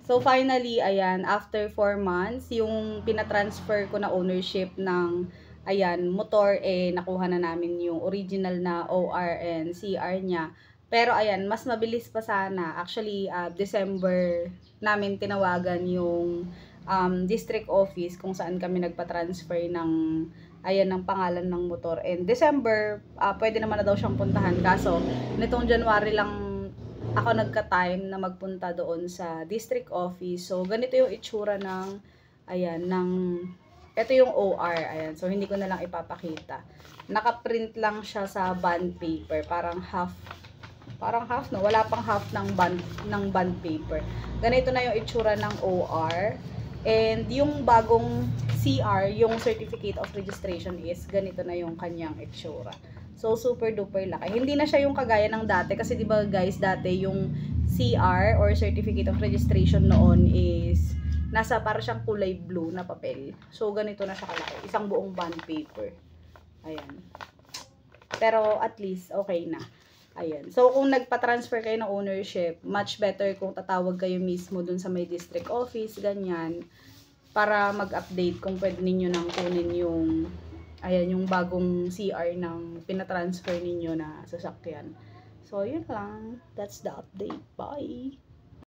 So, finally, ayan, after 4 months, yung pinatransfer ko na ownership ng, ayan, motor, nakuha na namin yung original na OR and CR niya. Pero, ayan, mas mabilis pa sana. Actually, December namin tinawagan yung district office kung saan kami nagpa-transfer ng, ayan, ng pangalan ng motor. And December, pwede naman na daw siyang puntahan. Kaso, nitong January lang ako nagka-time na magpunta doon sa district office. So, ganito yung itsura ng, ayan, ito yung OR, ayan. So, hindi ko na lang ipapakita. Naka-print lang siya sa bond paper, parang half, no? Wala pang half ng bond paper. Ganito na yung itsura ng OR. And yung bagong CR, yung Certificate of Registration is, ganito na yung kanyang itsura. So, super duper laki. Hindi na siya yung kagaya ng dati. Kasi diba guys, dati yung CR or Certificate of Registration noon is nasa para siyang kulay blue na papel. So, ganito na siya kalaki. Isang buong bond paper. Ayan. Pero at least, okay na. Ayan. So, kung nagpa-transfer kayo ng ownership, much better kung tatawag kayo mismo dun sa may district office, ganyan. Para mag-update kung pwede ninyo nang kunin yung ayan, yung bagong CR ng pinatransfer ninyo na sasakyan. So, yun lang. That's the update. Bye!